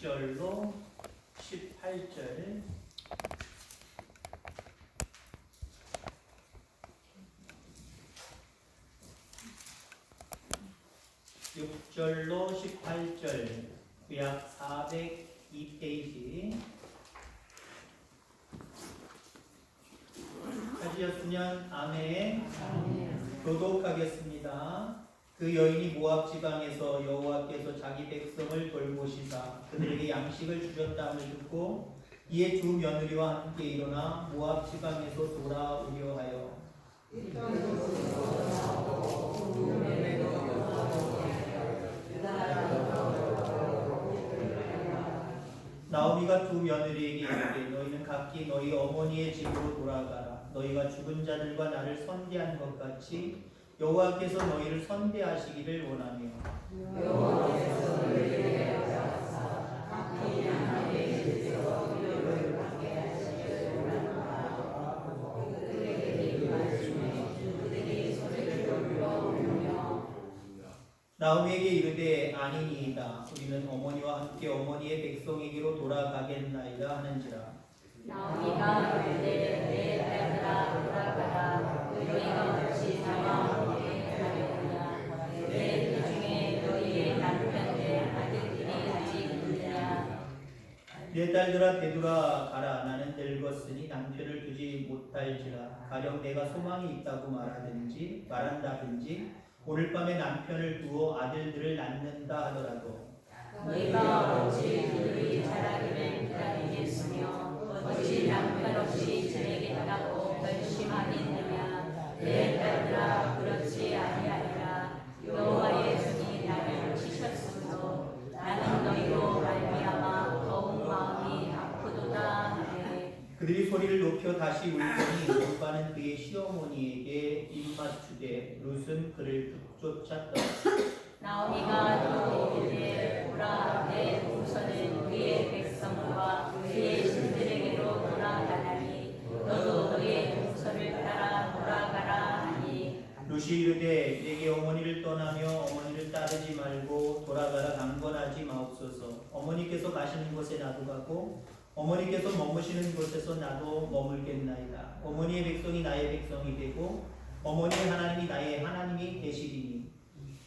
6절로 18절 6절로 18절 구약 402페이지 하시었으면 아멘. 교독하겠습니다. 그 여인이 모압 지방에서 여호와께서 자기 백성을 돌보시사 그들에게 양식을 주셨다함을 듣고 이에 두 며느리와 함께 일어나 모압 지방에서 돌아오려 하여 나오미가 두 며느리에게 이르되 너희는 각기 너희 어머니의 집으로 돌아가라. 너희가 죽은 자들과 나를 선대한 것 같이 여호와께서 너희를 선대하시기를 원하며 여호와께서 너희에게 역사하사 각기 하나님의 집에서 기업을 받게 하시기를 원하노라. 그들에게 말씀해 그들이 소리를 들으며 나오미에게 이르되 아니니이다. 우리는 어머니와 함께 어머니의 백성에게로 돌아가겠나이다 하는지라. 나오미가 이르되 내 딸들아 돌아가라. 너희가 어찌 나와 함께 가려느냐. 내 중에 너희의 남편들 아들들이 아직 있느냐. 내 딸들아 되돌아 가라. 나는 늙었으니 남편을 두지 못할지라. 가령 내가 소망이 있다고 말한다든지 오늘 밤에 남편을 두어 아들들을 낳는다 하더라도 너희가 어찌 그들이 자라기를 기다리겠으며 어찌 남편 없이 지내겠다고 결심하겠느냐. 내 딸들아 그렇지 아니하리라. 여호와의 손이 나를 치셨으므로 나는 너희로 말미암아 더욱 마음이 아프도다 하네. 그들이 소리를 높여 다시 울더니 오빠는 그의 시어머니에게 입맞추되 룻은 그를 쫓았더라. 나오미가 또 이르되 보라 내 동서는 그의 백성과 그의 신들에게로 돌아가나니 너도 너의 동서를 따라 돌아가라 하니 룻이 이르되 내게 어머니를 떠나며 어머니를 따르지 말고 돌아가라. 강권하지 마옵소서. 어머니께서 가시는 곳에 나도 가고 어머니께서 머무시는 곳에서 나도 머물겠나이다. 어머니의 백성이 나의 백성이 되고 어머니의 하나님이 나의 하나님이 되시리니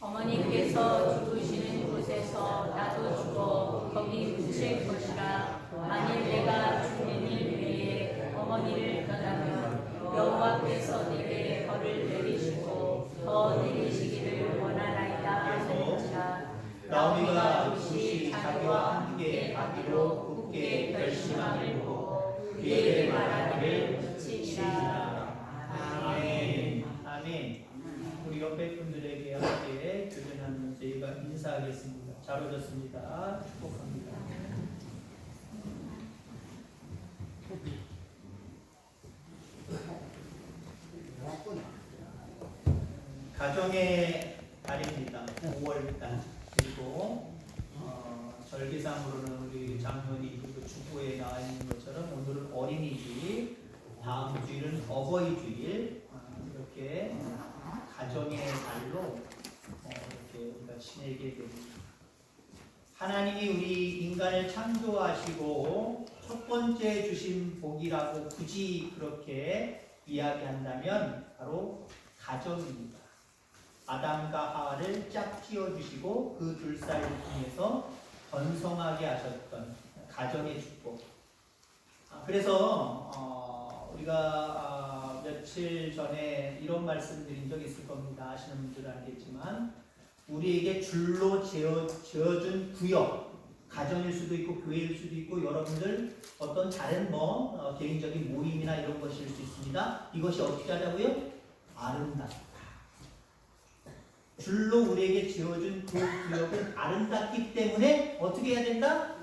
어머니께서 죽으시는 곳에서 나도 죽어 거기 묻힐 것이라. 만일 내가 죽는 일 외에 어머니를 떠나면 여호와께서 내게 벌을 내리시고 더 내리시기를 원하나이다 하는지라. 나오미가 룻이 자기와 함께 가기로 굳게 결심함을 보고 그에게 말하기를 붙이니라. 아멘. 아멘. 우리 옆에 분들에게 함께 교전하면서 저희가 인사하겠습니다. 잘 오셨습니다. 축복합니다. 가정의 달입니다. 5월달. 그리고 절기상으로는 우리 장면이 그 주보에 나와 있는 것처럼 오늘은 어린이주일, 다음 주일은 어버이주일, 이렇게 가정의 달로 이렇게 우리가 지내게 됩니다. 하나님이 우리 인간을 창조하시고 첫 번째 주신 복이라고 굳이 그렇게 이야기한다면 바로 가정입니다. 아담과 하와를 짝 지어주시고 그 둘 사이를 통해서 번성하게 하셨던 가정의 축복. 그래서 우리가 며칠 전에 이런 말씀 드린 적 있을 겁니다. 아시는 분들은 알겠지만 우리에게 줄로 지어준 구역, 가정일 수도 있고 교회일 수도 있고 여러분들 어떤 다른 개인적인 모임이나 이런 것일 수 있습니다. 이것이 어떻게 하자고요? 아름답다. 줄로 우리에게 지어준 그 구역은 아름답기 때문에 어떻게 해야 된다?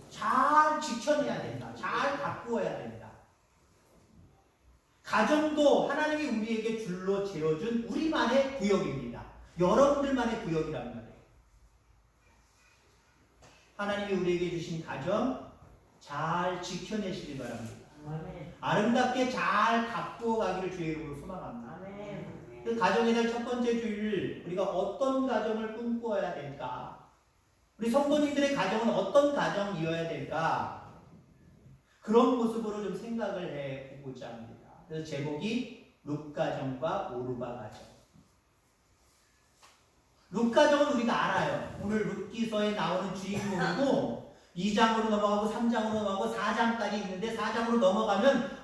잘 지켜내야 된다. 잘 가꾸어야 된다. 가정도 하나님이 우리에게 줄로 지어준 우리만의 구역입니다. 여러분들만의 구역이란 말이에요. 하나님이 우리에게 주신 가정 잘 지켜내시기 바랍니다. 아름답게 잘 가꾸어 가기를 주의 이름으로 소망합니다. 그 가정의 날 첫 번째 주일 우리가 어떤 가정을 꿈꾸어야 될까? 우리 성도님들의 가정은 어떤 가정이어야 될까? 그런 모습으로 좀 생각을 해보고자 합니다. 그래서 제목이 룻가정과 오르바 가정. 룻가정은 우리가 알아요. 오늘 룻기서에 나오는 주인공이고 2장으로 넘어가고 3장으로 넘어가고 4장까지 있는데 4장으로 넘어가면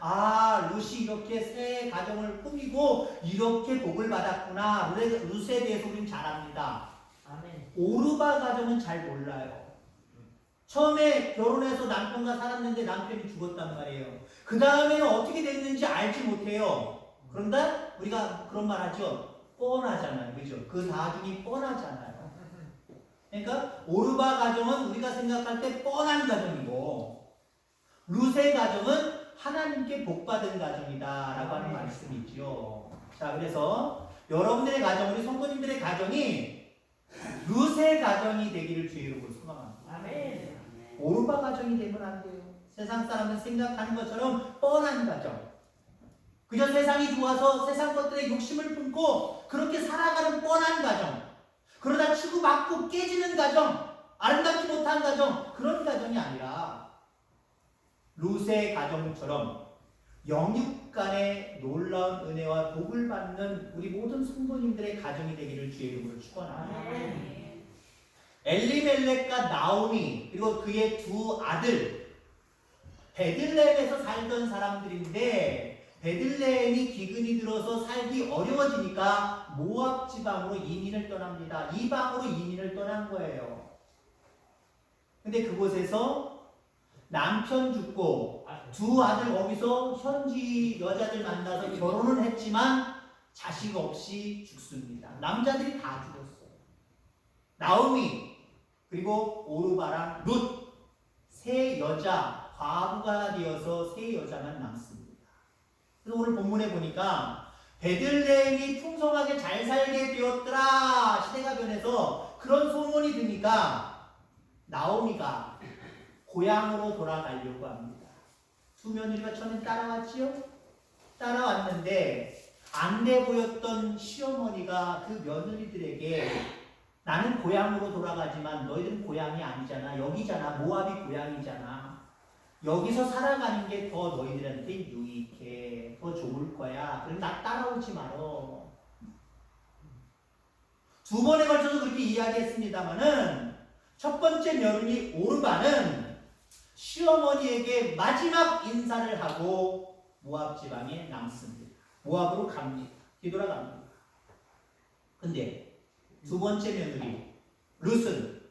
룻이 이렇게 새 가정을 꾸미고 이렇게 복을 받았구나. 룻에 대해서 우리는 잘 압니다. 오르바 가정은 잘 몰라요. 처음에 결혼해서 남편과 살았는데 남편이 죽었단 말이에요. 그 다음에는 어떻게 됐는지 알지 못해요. 그런데 우리가 그런 말 하죠. 뻔하잖아요. 그죠? 그 나중이 뻔하잖아요. 그러니까 오르바 가정은 우리가 생각할 때 뻔한 가정이고 룻의 가정은 하나님께 복받은 가정이다 라고 하는 말씀이죠. 자, 그래서 여러분들의 가정, 우리 성도님들의 가정이 룻의 가정이 되기를 주의 이름으로 소망합니다. 아멘. 오르바 가정이 되면 안 돼요. 세상 사람들 생각하는 것처럼 뻔한 가정. 그저 세상이 좋아서 세상 것들에 욕심을 품고 그렇게 살아가는 뻔한 가정. 그러다 치고받고 깨지는 가정. 아름답지 못한 가정. 그런 가정이 아니라 룻의 가정처럼 영육 간의 놀라운 은혜와 복을 받는 우리 모든 성도님들의 가정이 되기를 주의 이름으로 축원합니다. 엘리멜렉과 나오미 그리고 그의 두 아들 베들레헴에서 살던 사람들인데 베들레헴이 기근이 들어서 살기 어려워지니까 모압 지방으로 이민을 떠납니다. 이방으로 이민을 떠난 거예요. 근데 그곳에서 남편 죽고 두 아들 거기서 현지 여자들 만나서 결혼을 했지만 자식 없이 죽습니다. 남자들이 다 죽었어요. 나오미 그리고 오르바랑 룻 세 여자 과부가 되어서 세 여자만 남습니다. 그래서 오늘 본문에 보니까 베들레헴이 풍성하게 잘 살게 되었더라 시대가 변해서 그런 소문이 드니까 나오미가 고향으로 돌아가려고 합니다. 두 며느리가 처음에 따라왔지요? 따라왔는데 안 돼 보였던 시어머니가 그 며느리들에게 나는 고향으로 돌아가지만 너희들은 고향이 아니잖아. 여기잖아. 모압이 고향이잖아. 여기서 살아가는 게 더 너희들한테 유익해. 더 좋을 거야. 그럼 나 따라오지 말어. 두 번에 걸쳐서 그렇게 이야기했습니다마는 첫 번째 며느리 오르바는 시어머니에게 마지막 인사를 하고 모압 지방에 남습니다. 모압으로 갑니다. 뒤돌아갑니다. 근데 두 번째 며느리 룻은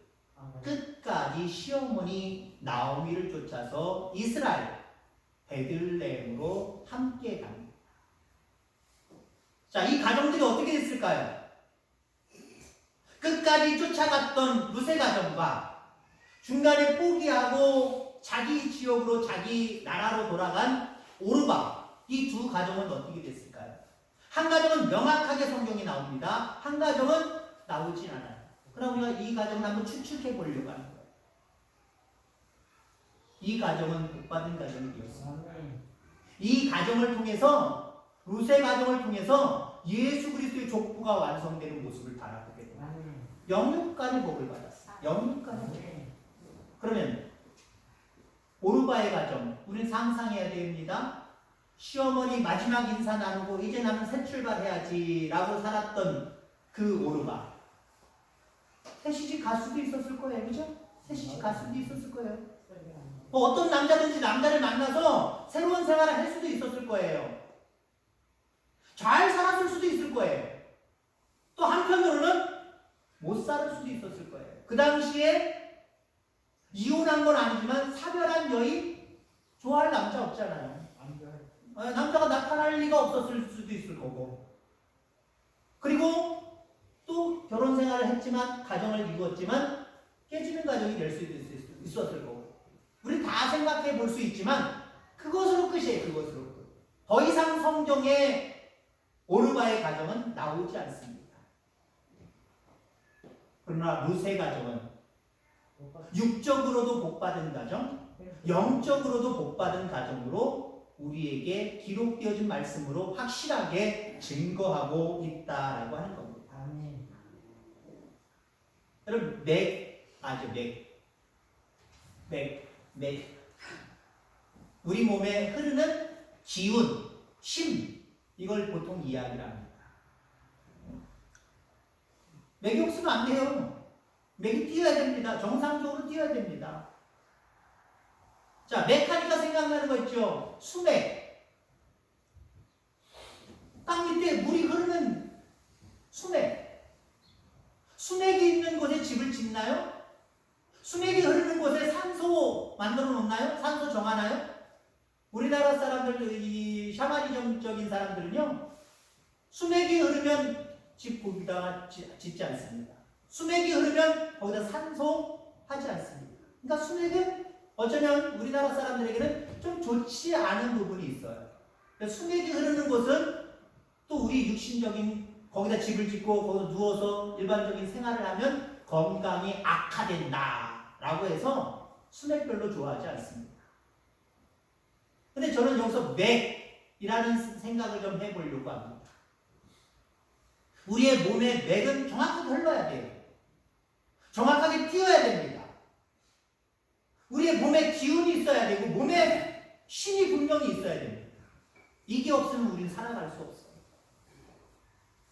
끝까지 시어머니 나오미를 쫓아서 이스라엘 베들레헴으로 함께 갑니다. 자, 이 가정들이 어떻게 됐을까요? 끝까지 쫓아갔던 룻의 가정과 중간에 포기하고 자기 지역으로 자기 나라로 돌아간 오르바 이 두 가정은 어떻게 됐을까요? 한 가정은 명확하게 성경이 나옵니다. 한 가정은 나오진 않아요. 그럼 우리가 이 가정을 한번 추측해 보려고 하는 거예요. 이 가정은 복받은 가정이 되었습니다. 이 가정을 통해서 룻의 가정을 통해서 예수 그리스도의 족보가 완성되는 모습을 바라보게 됩니다. 영육간의 복을 받았어요. 영육간의 복. 그러면 오르바의 가정 우리는 상상해야 됩니다. 시어머니 마지막 인사 나누고 이제 나는 새 출발해야지 라고 살았던 그 오르바 새 시집 갈 수도 있었을 거예요. 그죠? 새 시집 갈 수도 있었을 거예요. 어떤 남자든지 남자를 만나서 새로운 생활을 할 수도 있었을 거예요. 잘 살았을 수도 있을 거예요. 또 한편으로는 못 살을 수도 있었을 거예요. 그 당시에 이혼한 건 아니지만 사별한 여인 좋아할 남자 없잖아요. 남자가 나타날 리가 없었을 수도 있을 거고 그리고 또 결혼 생활을 했지만 가정을 이루었지만 깨지는 가정이 될 수도 있었을 거고 우리 다 생각해 볼 수 있지만 그것으로 끝이에요. 그것으로 끝. 더 이상 성경에 오르바의 가정은 나오지 않습니다. 그러나 룻의 가정은 육적으로도 복받은 가정, 영적으로도 복받은 가정으로 우리에게 기록되어진 말씀으로 확실하게 증거하고 있다라고 하는 겁니다. 여러분, 아주 맥. 우리 몸에 흐르는 기운, 심, 이걸 보통 이야기를 합니다. 맥이 없으면 안 돼요. 맥이 뛰어야 됩니다. 정상적으로 뛰어야 됩니다. 자, 맥하니까 생각나는 거 있죠? 수맥. 땅 밑에 물이 흐르는 수맥. 수맥이 있는 곳에 집을 짓나요? 수맥이 흐르는 곳에 산소 만들어 놓나요? 산소 정하나요? 우리나라 사람들, 이 샤머니즘적인 사람들은요, 수맥이 흐르면 집 거기다가 짓지 않습니다. 수맥이 흐르면 거기다 산소 하지 않습니다. 그러니까 수맥은 어쩌면 우리나라 사람들에게는 좀 좋지 않은 부분이 있어요. 그러니까 수맥이 흐르는 곳은 또 우리 육신적인 거기다 집을 짓고 거기서 누워서 일반적인 생활을 하면 건강이 악화된다라고 해서 수맥 별로 좋아하지 않습니다. 근데 저는 여기서 맥이라는 생각을 좀 해보려고 합니다. 우리의 몸의 맥은 정확하게 흘러야 돼요. 정확하게 뛰어야 됩니다. 우리의 몸에 기운이 있어야 되고 몸에 힘이 분명히 있어야 됩니다. 이게 없으면 우리는 살아갈 수 없어요.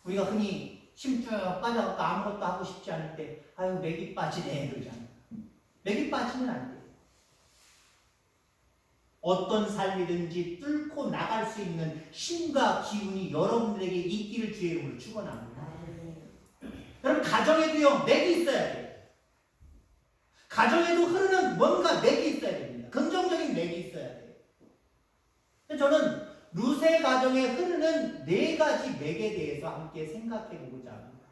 우리가 흔히 힘 쭉 빠져갖고 아무것도 하고 싶지 않을 때 아유 맥이 빠지네 그러잖아요. 맥이 빠지면 안 돼요. 어떤 삶이든지 뚫고 나갈 수 있는 힘과 기운이 여러분들에게 있기를 주의 이름으로 축원합니다. 여러분 가정에도요 맥이 있어야 돼요. 가정에도 흐르는 뭔가 맥이 있어야 됩니다. 긍정적인 맥이 있어야 돼요. 저는 루세 가정에 흐르는 4가지 맥에 대해서 함께 생각해 보고자 합니다.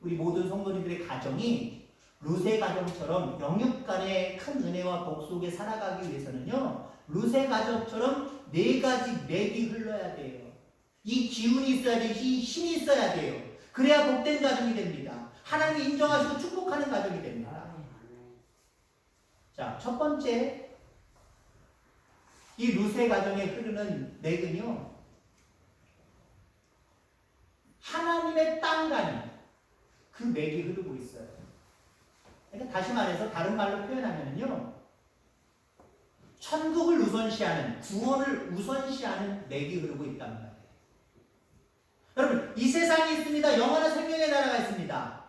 우리 모든 성도님들의 가정이 루세 가정처럼 영육 간의 큰 은혜와 복 속에 살아가기 위해서는요, 루세 가정처럼 4가지 맥이 흘러야 돼요. 이 기운이 있어야 돼요. 이 힘이 있어야 돼요. 그래야 복된 가정이 됩니다. 하나님이 인정하시고 축복하는 가정이 됩니다. 자, 첫 번째, 이 루세 가정에 흐르는 맥은요, 하나님의 땅이라는 그 맥이 흐르고 있어요. 그러니까 다시 말해서 다른 말로 표현하면요, 천국을 우선시하는, 구원을 우선시하는 맥이 흐르고 있단 말이에요. 여러분, 이 세상이 있습니다. 영원한 생명의 나라가 있습니다.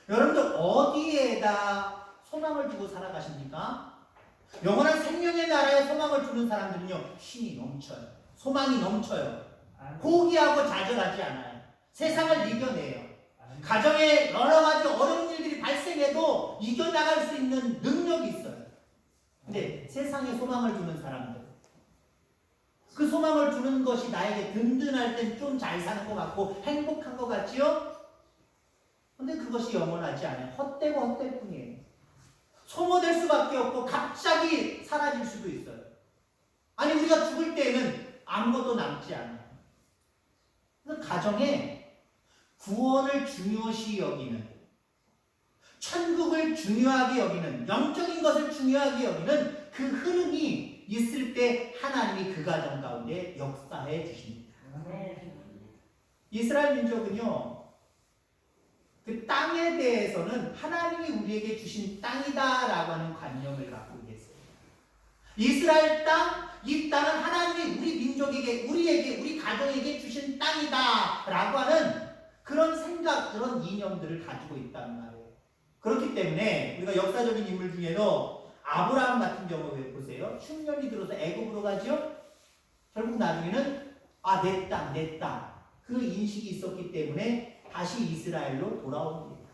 여러분들 어디에다 소망을 두고 살아가십니까? 영원한 생명의 나라에 소망을 두는 사람들은요, 힘이 넘쳐요. 소망이 넘쳐요. 포기하고 좌절하지 않아요. 세상을 이겨내요. 가정에 여러 가지 어려운 일들이 발생해도 이겨나갈 수 있는 능력이 있어요. 근데 세상에 소망을 두는 사람들, 그 소망을 두는 것이 나에게 든든할 땐 좀 잘 사는 것 같고 행복한 것 같지요? 근데 그것이 영원하지 않아요. 헛되고 헛될 뿐이에요. 소모될 수밖에 없고 갑자기 사라질 수도 있어요. 아니 우리가 죽을 때에는 아무것도 남지 않아요. 그래서 가정에 구원을 중요시 여기는, 천국을 중요하게 여기는, 영적인 것을 중요하게 여기는 그 흐름이 있을 때 하나님이 그 가정 가운데 역사해 주십니다. 이스라엘 민족은요, 그 땅에 대해서는 하나님이 우리에게 주신 땅이다라고 하는 관념을 갖고 계세요. 이스라엘 땅, 이 땅은 하나님이 우리 민족에게, 우리에게, 우리 가정에게 주신 땅이다라고 하는 그런 생각, 그런 이념들을 가지고 있단 말이에요. 그렇기 때문에 우리가 역사적인 인물 중에도 아브라함 같은 경우에 보세요. 흉년이 들어서 애굽으로 가죠. 결국 나중에는 내 땅, 내 땅. 그 인식이 있었기 때문에 다시 이스라엘로 돌아옵니다.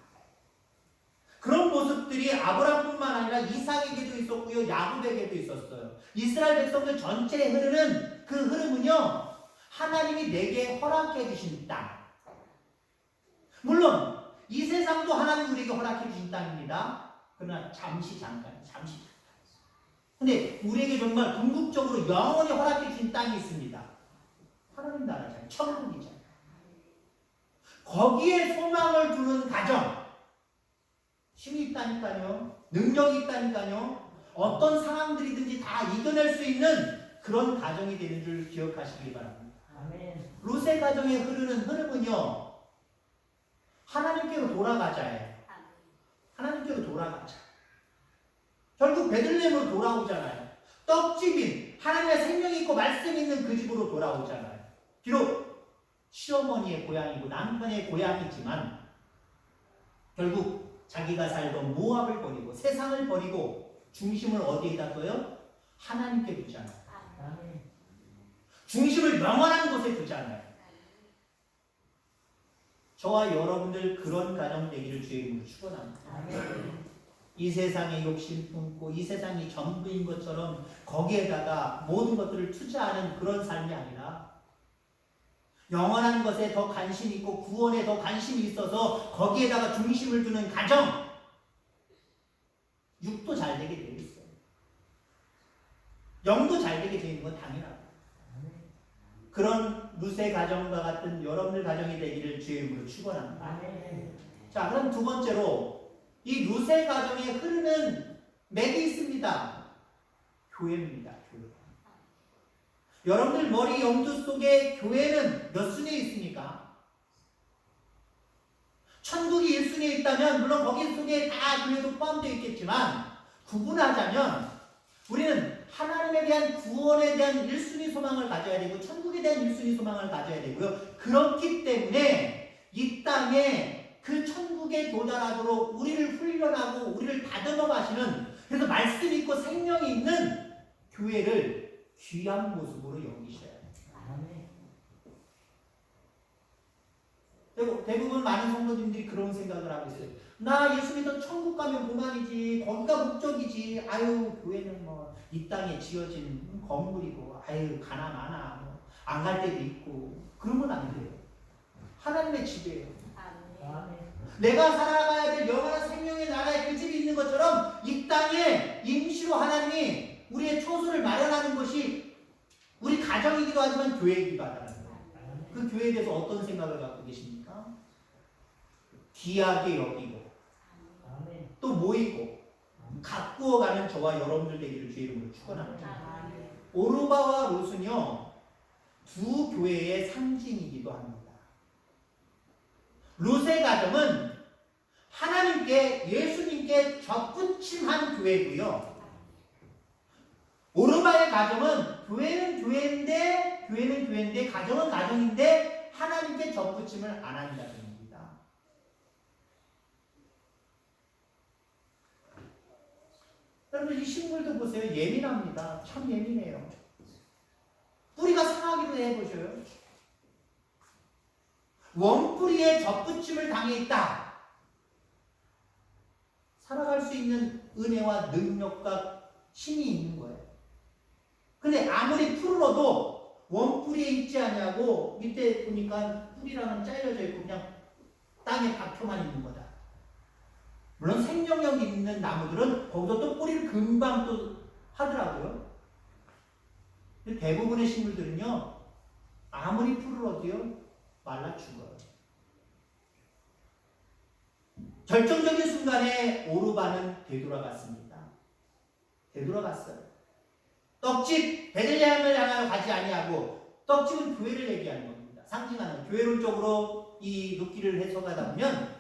그런 모습들이 아브라함뿐만 아니라 이삭에게도 있었고요, 야곱에게도 있었어요. 이스라엘 백성들 전체에 흐르는 그 흐름은요, 하나님이 내게 허락해 주신 땅. 물론 이 세상도 하나님 우리에게 허락해 주신 땅입니다. 그러나 잠시 잠깐. 근데 우리에게 정말 궁극적으로 영원히 허락해 주신 땅이 있습니다. 하나님 나라잖아요. 천국이잖아요. 거기에 소망을 두는 가정, 힘이 있다니까요. 능력이 있다니까요. 어떤 상황들이든지 다 이겨낼 수 있는 그런 가정이 되는 줄 기억하시기 바랍니다. 아멘. 루세 가정에 흐르는 흐름은요, 하나님께로 돌아가자예요. 하나님께로 돌아가자. 결국 베들레헴으로 돌아오잖아요. 떡집인 하나님의 생명이 있고 말씀이 있는 그 집으로 돌아오잖아요. 비록 시어머니의 고향이고 남편의 고향이지만 결국 자기가 살던 모압을 버리고 세상을 버리고 중심을 어디에다 둬요? 하나님께 두잖아요. 중심을 영원한 곳에 두잖아요. 저와 여러분들 그런 가정 되기를 주의 이름으로 축원합니다. 이 세상에 욕심 품고 이 세상이 전부인 것처럼 거기에다가 모든 것들을 투자하는 그런 삶이 아니라 영원한 것에 더 관심 있고 구원에 더 관심이 있어서 거기에다가 중심을 두는 가정, 육도 잘 되게 되어 있어요. 영도 잘 되게 되어 있는 건 당연하고 그런 루세 가정과 같은 여러분들 가정이 되기를 주의 이름으로 축원합니다. 자, 그럼 두 번째로 이 루세 가정에 흐르는 맥이 있습니다. 교회입니다. 교회. 여러분들 머리 염두 속에 교회는 몇 순위에 있습니까? 천국이 1순위에 있다면 물론 거기 속에 다 교회도 포함되어 있겠지만 구분하자면 우리는 하나님에 대한 구원에 대한 1순위 소망을 가져야 되고 천국에 대한 1순위 소망을 가져야 되고요. 그렇기 때문에 이 땅에 그 천국에 도달하도록 우리를 훈련하고 우리를 다듬어 가시는 그래서 말씀 있고 생명이 있는 교회를 귀한 모습으로 여기셔야 돼요. 대부분 많은 성도님들이 그런 생각을 하고 있어요. 나 예수 믿어 천국 가면 그만이지. 거기가 목적이지. 아유 교회는 뭐 이 땅에 지어진 건물이고 아유 가나 마나 뭐 안 갈 때도 있고 그러면 안 돼요. 하나님의 집이에요. 내가 살아가야 될 영원한 생명의 나라에 그 집이 있는 것처럼 이 땅에 임시로 하나님이 우리의 초소를 마련하는 것이 우리 가정이기도 하지만 교회이기도 하다는 거예요. 그 교회에 대해서 어떤 생각을 갖고 계십니까? 귀하게 여기고 또 모이고 가꾸어가는 저와 여러분들 되기를 주의 이름으로 축원합니다. 오르바와 롯은요 두 교회의 상징이기도 합니다. 롯의 가정은 하나님께 예수님께 접붙임한 교회고요. 오르바의 가정은 교회는 교회인데 가정은 가정인데 하나님께 접붙임을 안 한다는 겁니다. 여러분 이 식물도 보세요. 예민합니다. 참 예민해요. 뿌리가 상하기도 해보셔요. 원뿌리에 접붙임을 당해 있다. 살아갈 수 있는 은혜와 능력과 힘이 있는 거예요. 근데 아무리 풀어도 원뿌리에 있지 않냐고 밑에 보니까 뿌리랑은 잘려져 있고 그냥 땅에 박혀만 있는 거다. 물론 생명력 있는 나무들은 거기서 또 뿌리를 금방 또 하더라고요. 근데 대부분의 식물들은요 아무리 풀어도요 말라 죽어요. 결정적인 순간에 오르바는 되돌아갔습니다. 되돌아갔어요. 떡집 베들레헴을 향하여 가지 아니하고 떡집은 교회를 얘기하는 겁니다. 상징하는 교회론적으로 이 룻기를 해석하다 보면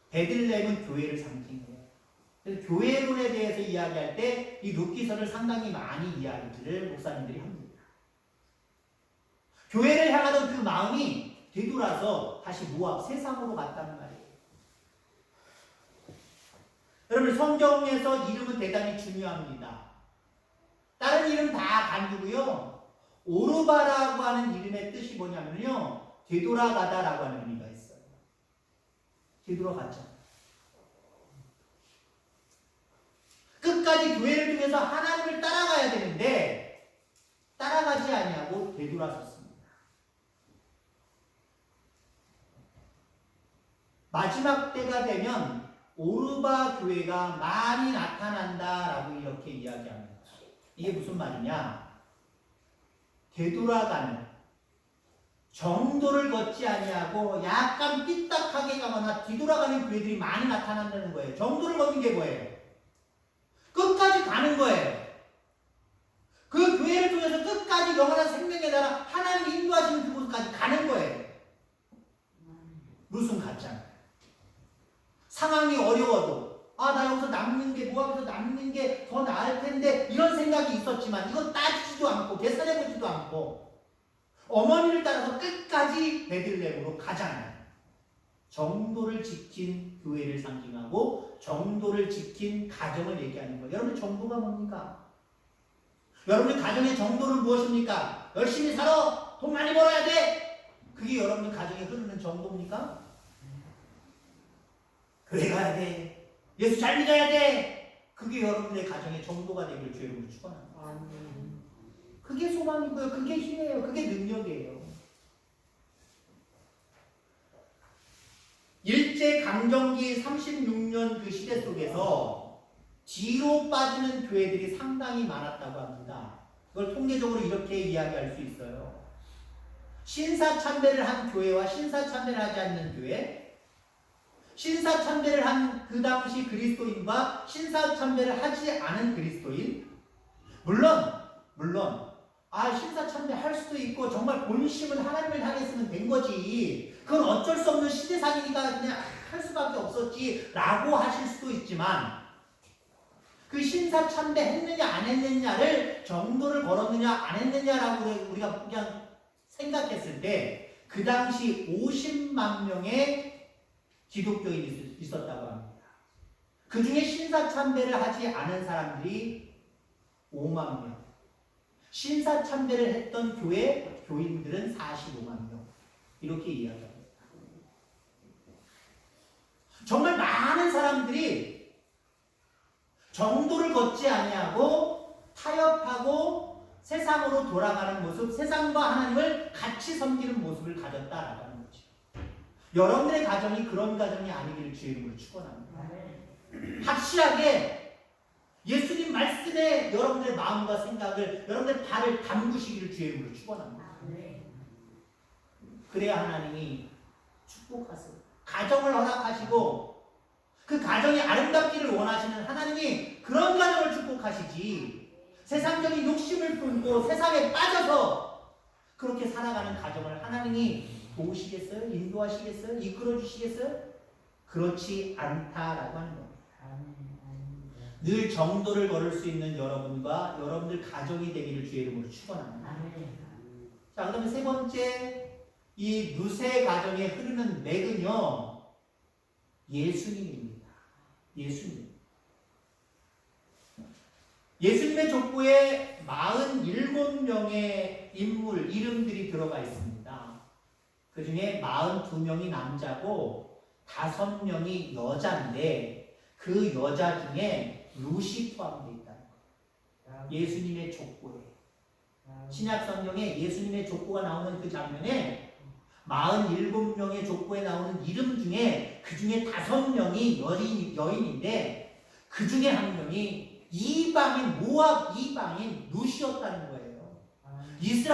베들레헴은 교회를 상징해요. 그래서 교회론에 대해서 이야기할 때 이 룻기서를 상당히 많이 이야기를 목사님들이 합니다. 교회를 향하던 그 마음이 되돌아서 다시 모압 세상으로 갔다는 말이에요. 여러분 성경에서 이름은 대단히 중요합니다. 다른 이름 다 간주고요. 오르바라고 하는 이름의 뜻이 뭐냐면요. 되돌아가다라고 하는 의미가 있어요. 되돌아갔죠. 끝까지 교회를 통해서 하나님을 따라가야 되는데 따라가지 아니하고 되돌아섰습니다. 마지막 때가 되면 오르바 교회가 많이 나타난다라고 이렇게 이야기합니다. 이게 무슨 말이냐? 되돌아가는 정도를 걷지 아니하고 약간 삐딱하게 가거나 뒤돌아가는 교회들이 많이 나타난다는 거예요. 정도를 걷는 게 뭐예요? 끝까지 가는 거예요. 그 교회를 통해서 끝까지 영원한 생명의 나라 하나님이 인도하시는 그곳까지 가는 거예요. 룻은 갔잖아요. 상황이 어려워도 모압에서 남는 게 더 나을 텐데 이런 생각이 있었지만 이건 따지지도 않고 계산해보지도 않고 어머니를 따라서 끝까지 베들레헴으로 가잖아요. 정도를 지킨 교회를 상징하고 정도를 지킨 가정을 얘기하는 거예요. 여러분 정도가 뭡니까? 여러분의 가정의 정도는 무엇입니까? 열심히 살아! 돈 많이 벌어야 돼! 그게 여러분의 가정에 흐르는 정도입니까? 교회 가야 돼. 예수 잘 믿어야 돼. 그게 여러분의 가정의 정도가 되기를 주의 이름으로 축원합니다. 그게 소망이고요. 그게 힘이에요. 그게 능력이에요. 일제강점기 36년 그 시대 속에서 뒤로 빠지는 교회들이 상당히 많았다고 합니다. 그걸 통계적으로 이렇게 이야기할 수 있어요. 신사참배를 한 교회와 신사참배를 하지 않는 교회, 신사참배를 한 그 당시 그리스도인과 신사참배를 하지 않은 그리스도인, 물론 신사참배 할 수도 있고 정말 본심은 하나님을 향했으면 된 거지, 그건 어쩔 수 없는 시대상이니까 그냥 할 수밖에 없었지 라고 하실 수도 있지만, 그 신사참배 했느냐 안 했느냐를 정도를 걸었느냐 안 했느냐라고 우리가 그냥 생각했을 때 그 당시 50만 명의 기독교인이 있었다고 합니다. 그 중에 신사참배를 하지 않은 사람들이 5만 명, 신사참배를 했던 교회 교인들은 45만 명, 이렇게 이야기합니다. 정말 많은 사람들이 정도를 걷지 아니하고 타협하고 세상으로 돌아가는 모습, 세상과 하나님을 같이 섬기는 모습을 가졌다라고 하는 거죠. 여러분들의 가정이 그런 가정이 아니기를 주의 이름으로 축원합니다. 확실하게 예수님 말씀에 여러분들의 마음과 생각을, 여러분들의 발을 담그시기를 주의 이름으로 축원합니다. 그래야 하나님이 축복하세요. 가정을 허락하시고 그 가정이 아름답기를 원하시는 하나님이 그런 가정을 축복하시지, 세상적인 욕심을 품고 세상에 빠져서 그렇게 살아가는 가정을 하나님이 도우시겠어요? 인도하시겠어요? 이끌어주시겠어요? 그렇지 않다라고 하는 겁니다. 늘 정도를 걸을 수 있는 여러분과 여러분들 가정이 되기를 주의 이름으로 축원합니다. 자, 그다음에 세 번째, 이 루세 가정에 흐르는 맥은요, 예수님입니다. 예수님의 족보에 47명의 인물, 이름들이 들어가 있습니다. 그 중에 42명이 남자고 5명이 여자인데 그 여자 중에 룻이 포함되어 있다는 거예요. 예수님의 족보에. 신약 성경에 예수님의 족보가 나오는 그 장면에 47명의 족보에 나오는 이름 중에 그 중에 5명이 여인인데 그 중에 한 명이 이방인, 모압 이방인 룻이었다는 거예요.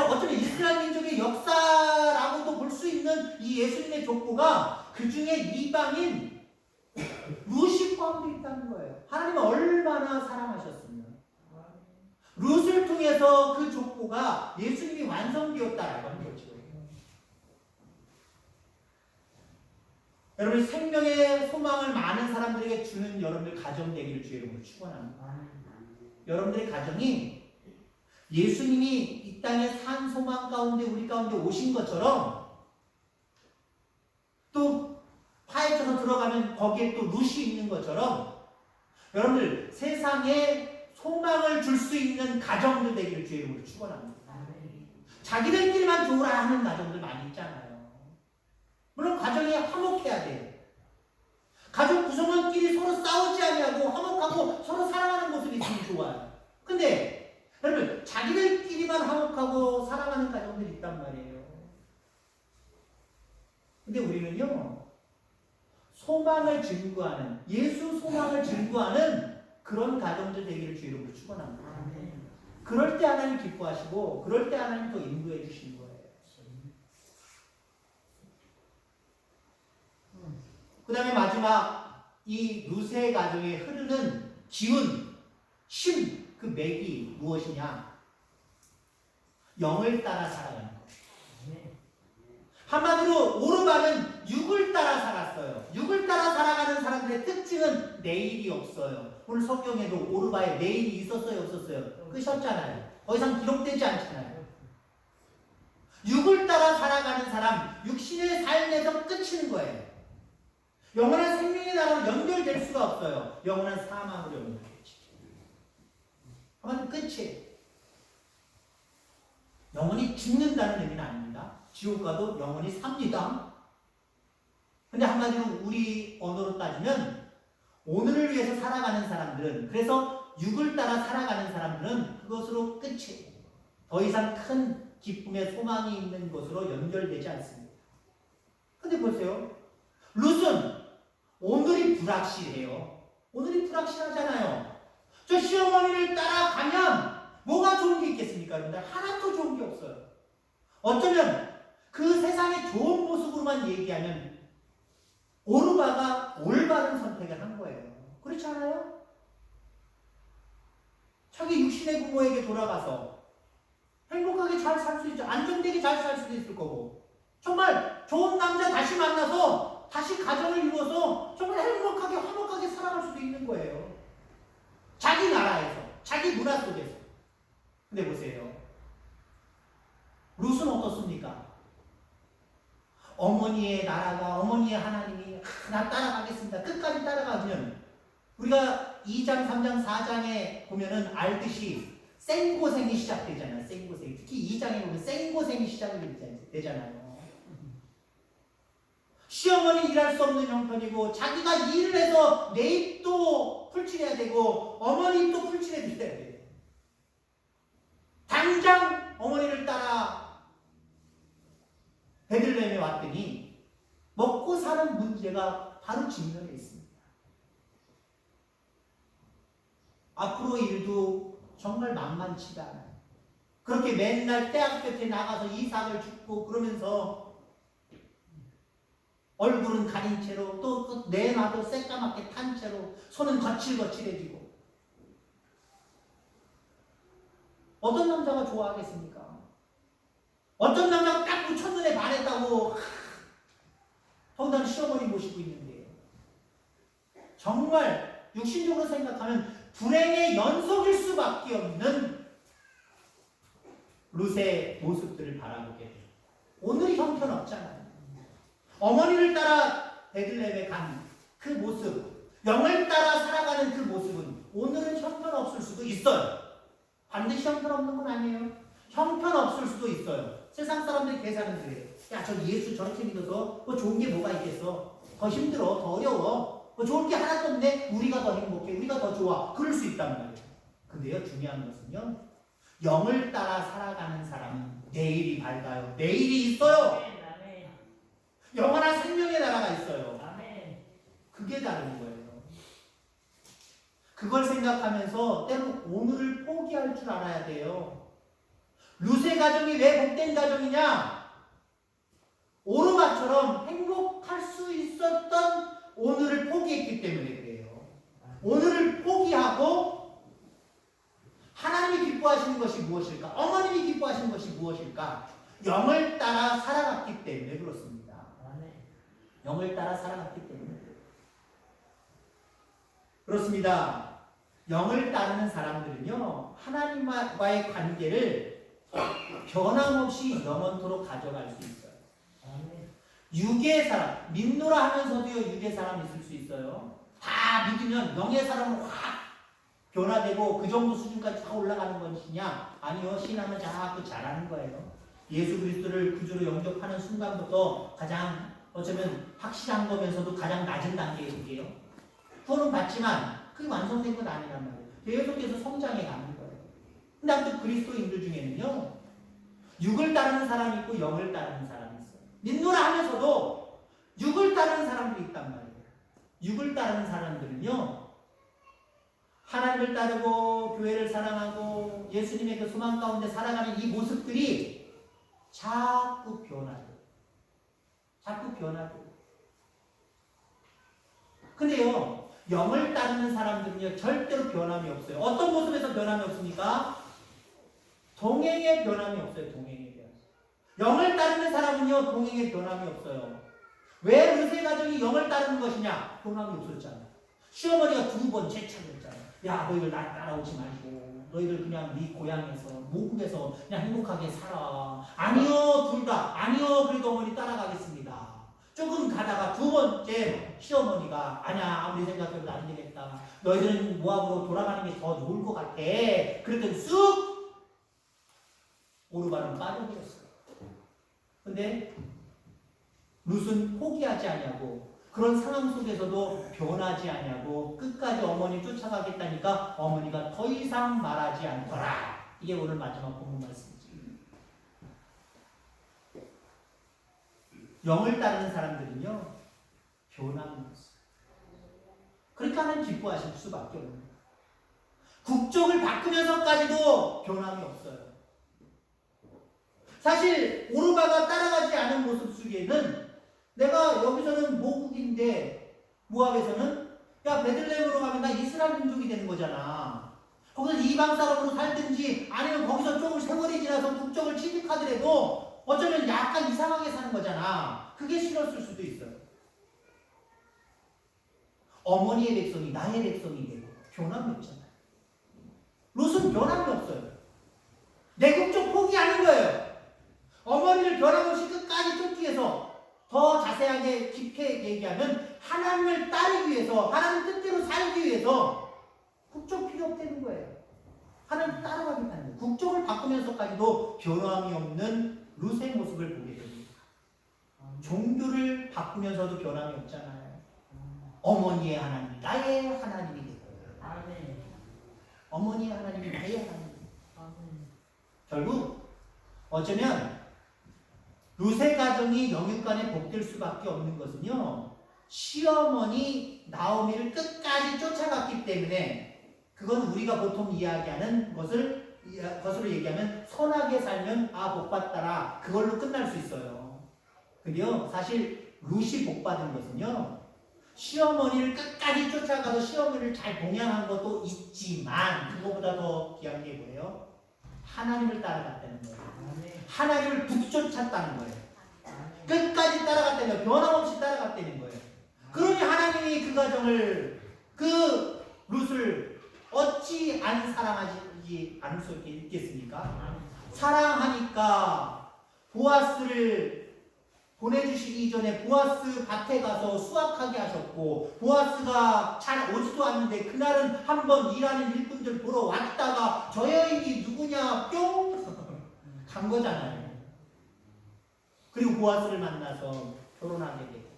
어쩌면 이스라엘 민족의 역사라고도 볼 수 있는 이 예수님의 족보가 그 중에 이방인 룻이 포함되어 있다는 거예요. 하나님은 얼마나 사랑하셨으면 룻을 통해서 그 족보가 예수님이 완성되었다라고 하는 거죠. 여러분, 생명의 소망을 많은 사람들에게 주는 여러분들 가정 되기를 주의 이름으로 축원합니다. 여러분들의 가정이 예수님이 이 땅에 산 소망 가운데 우리 가운데 오신 것처럼, 또 파헤쳐서 들어가면 거기에 또 룻이 있는 것처럼 여러분들 세상에 소망을 줄 수 있는 가정들 되기를 주의 이름으로 축원합니다. 자기들끼리만 좋으라 하는 가정들 많이 있잖아요. 물론 가정이 화목해야 돼요. 가족 구성원끼리 서로 싸우지 아니하고 화목하고 서로 사랑하는 모습이 있으면 좋아요. 근데 여러분, 자기들끼리만 화목하고 사랑하는 가정들이 있단 말이에요. 근데 우리는요, 소망을 증거하는, 예수 소망을 증거하는 그런 가정들 되기를 주의 이름으로 축원합니다. 그럴 때 하나님 기뻐하시고 그럴 때 하나님 또 인도해 주시는 거예요. 그 다음에 마지막, 이 룻의 가정에 흐르는 기운, 힘, 그 맥이 무엇이냐? 영을 따라 살아가는 거예요. 한마디로 오르바는 육을 따라 살았어요. 육을 따라 살아가는 사람들의 특징은 내일이 없어요. 오늘 성경에도 오르바에 내일이 있었어요, 없었어요? 끄셨잖아요. 더 이상 기록되지 않잖아요. 육을 따라 살아가는 사람, 육신의 삶에서 끝이는 거예요. 영원한 생명의 나라로 연결될 수가 없어요. 영원한 사망으로 연결되지. 그러면 끝이에요. 영원히 죽는다는 의미는 아닙니다. 지옥 가도 영원히 삽니다. 근데 한마디로 우리 언어로 따지면 오늘을 위해서 살아가는 사람들은, 그래서 육을 따라 살아가는 사람들은 그것으로 끝이에요. 더 이상 큰 기쁨의 소망이 있는 것으로 연결되지 않습니다. 근데 보세요. 룻은 오늘이 불확실해요. 오늘이 불확실하잖아요. 저 시어머니를 따라가면 뭐가 좋은 게 있겠습니까? 여러분들 하나도 좋은 게 없어요. 어쩌면 그 세상의 좋은 모습으로만 얘기하면 오르바가 올바른 선택을 한 거예요. 그렇지 않아요? 자기 육신의 부모에게 돌아가서 행복하게 잘 살 수 있죠. 안정되게 잘 살 수도 있을 거고, 정말 좋은 남자 다시 만나서 다시 가정을 이루어서 정말 행복하게 화목하게 살아갈 수도 있는 거예요. 자기 나라에서, 자기 문화 속에서. 근데 보세요. 룻은 어떻습니까? 어머니의 나라가, 어머니의 하나님이 나 따라가겠습니다. 끝까지 따라가면 우리가 2장, 3장, 4장에 보면은 알듯이 생고생이 시작되잖아요. 생고생. 특히 2장에 보면 생고생이 시작이 되잖아요. 시어머니 일할 수 없는 형편이고, 자기가 일을 해서 내 입도 풀칠해야 되고, 어머니 입도 풀칠해야 돼요. 당장 어머니를 따라 베들레헴에 왔더니 먹고 사는 문제가 바로 직면해 있습니다. 앞으로 일도 정말 만만치가 않아요. 그렇게 맨날 대학 곁에 나가서 이삭을 줍고 그러면서 얼굴은 가린 채로 또 내놔도 새까맣게 탄 채로 손은 거칠거칠해지고, 어떤 남자가 좋아하겠습니까? 어떤 남자가 딱 첫눈에 반했다고 더군다나 시어머니 모시고 있는데, 정말 육신적으로 생각하면 불행의 연속일 수밖에 없는 룻의 모습들을 바라보게 돼요. 오늘이 형편없잖아요. 어머니를 따라 베들레헴에 간 그 모습, 영을 따라 살아가는 그 모습은 오늘은 형편없을 수도 있어요. 반드시 형편없는 건 아니에요. 형편없을 수도 있어요. 세상 사람들이 계산은 그래요. 야, 저 예수 저렇게 믿어서 뭐 좋은 게 뭐가 있겠어? 더 힘들어, 더 어려워. 뭐 좋을 게 하나도 없네. 우리가 더 행복해, 우리가 더 좋아. 그럴 수 있단 말이에요. 근데요, 중요한 것은요, 영을 따라 살아가는 사람은 내일이 밝아요. 내일이 있어요. 영원한 생명의 나라가 있어요. 그게 다른 거예요. 그걸 생각하면서 때로 오늘을 포기할 줄 알아야 돼요. 룻의 가정이 왜 복된 가정이냐? 오르바처럼 행복할 수 있었던 오늘을 포기했기 때문에 그래요. 오늘을 포기하고 하나님이 기뻐하시는 것이 무엇일까? 어머님이 기뻐하시는 것이 무엇일까? 영을 따라 살아갔기 때문에 그렇습니다. 영을 따라 살아갔기 때문에 그렇습니다. 영을 따르는 사람들은요, 하나님과의 관계를 변함없이 영원토록 가져갈 수 있어요. 육의 사람, 믿노라 하면서도요, 육의 사람 있을 수 있어요. 다 믿으면 영의 사람은 확 변화되고 그 정도 수준까지 다 올라가는 것이냐? 아니요, 신앙은 자꾸 잘하는 거예요. 예수 그리스도를 구주로 영접하는 순간부터 가장 어쩌면 확실한 거면서도 가장 낮은 단계에 있게요. 구원은 받지만 그게 완성된 건 아니란 말이에요. 계속해서 성장해 가는 거예요. 근데 아무튼 그리스도인들 중에는요, 육을 따르는 사람이 있고 영을 따르는 사람이 있어요. 믿노라 하면서도 육을 따르는 사람들이 있단 말이에요. 육을 따르는 사람들은요, 하나님을 따르고 교회를 사랑하고 예수님의 그 소망 가운데 살아가는 이 모습들이 자꾸 변화돼요. 자꾸 변화돼요. 근데요, 영을 따르는 사람들은요, 절대로 변함이 없어요. 어떤 모습에서 변함이 없습니까? 동행의 변함이 없어요. 동행의 변함. 영을 따르는 사람은요, 동행에 변함이 없어요. 왜 르세 가정이 영을 따르는 것이냐? 변함이 없었잖아요. 시어머니가 2번 재차렸잖아요. 야, 너희들 나 따라오지 말고 너희들 그냥 네 고향에서 모국에서 그냥 행복하게 살아. 아니요, 둘 다. 아니요, 그래도 어머니 따라가겠습니다. 조금 가다가 2번째 시어머니가 아니야, 아무리 생각해도 안 되겠다. 너희들은 모압으로 돌아가는 게 더 좋을 것 같아. 그랬더니 쑥 오르바는 빠져버렸어요. 근데 룻은 포기하지 않냐고, 그런 상황 속에서도 변하지 않냐고 끝까지 어머니 쫓아가겠다니까 어머니가 더 이상 말하지 않더라. 이게 오늘 마지막 본문 말씀이지. 영을 따르는 사람들은요, 변함이 없어요. 그러니까 하나님 기뻐하실 수밖에 없는 거예요. 국적을 바꾸면서까지도 변함이 없어요. 사실 오르바가 따라가지 않은 모습 속에는 내가 여기서는 모국인데 모압에서는 야 베들레헴으로 가면 나 이스라엘 민족이 되는 거잖아. 거기서 이방 사람으로 살든지 아니면 거기서 조금 세월이 지나서 국적을 취득하더라도 어쩌면 약간 이상하게 사는 거잖아. 그게 싫었을 수도 있어요. 어머니의 백성이 나의 백성이 되고 변함이 없잖아요. 롯은 변함이 없어요. 내 국적 포기하는 거예요. 어머니를 변함없이 끝까지 쫓기 위해서, 더 자세하게 깊게 얘기하면 하나님을 따르기 위해서, 하나님 뜻대로 살기 위해서 국적 필요 없다는 거예요. 하나님 따라가겠다는 거예요. 국적을 바꾸면서까지도 변함이 없는 룻의 모습을 보게 됩니다. 종교를 바꾸면서도 변함이 없잖아요. 어머니의 하나님, 나의 하나님이 되고, 어머니의 하나님이 나의 하나님. 결국 어쩌면 룻의 가정이 영육간에 복될 수밖에 없는 것은요, 시어머니 나오미를 끝까지 쫓아갔기 때문에, 그건 우리가 보통 이야기하는 것으로 얘기하면 선하게 살면 복받더라, 그걸로 끝날 수 있어요. 근데요, 사실 룻이 복받은 것은요, 시어머니를 끝까지 쫓아가서 시어머니를 잘 동양한 것도 있지만 그거보다 더 귀한 게 뭐예요? 하나님을 따라갔다는 거예요. 하나님을 북쫓았다는 거예요. 끝까지 따라갔다는 거예요. 변함없이 따라갔다는 거예요. 그러니 하나님이 그 가정을, 그 룻을 어찌 안 사랑하지 않을 수 있겠습니까? 사랑하니까 보아스를 보내주시기 이전에 보아스 밭에 가서 수확하게 하셨고, 보아스가 잘 오지도 않는데 그날은 한번 일하는 일꾼들 보러 왔다가 저 여인이 누구냐 뿅 간 거잖아요. 그리고 보아스를 만나서 결혼하게 되고,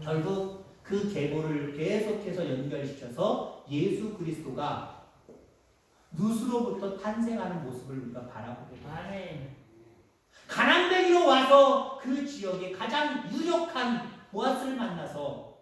결국 그 계보를 계속해서 연결시켜서 예수 그리스도가 룻으로부터 탄생하는 모습을 우리가 바라보게 됩니다. 가난뱅이로 와서 그 지역의 가장 유력한 보아스를 만나서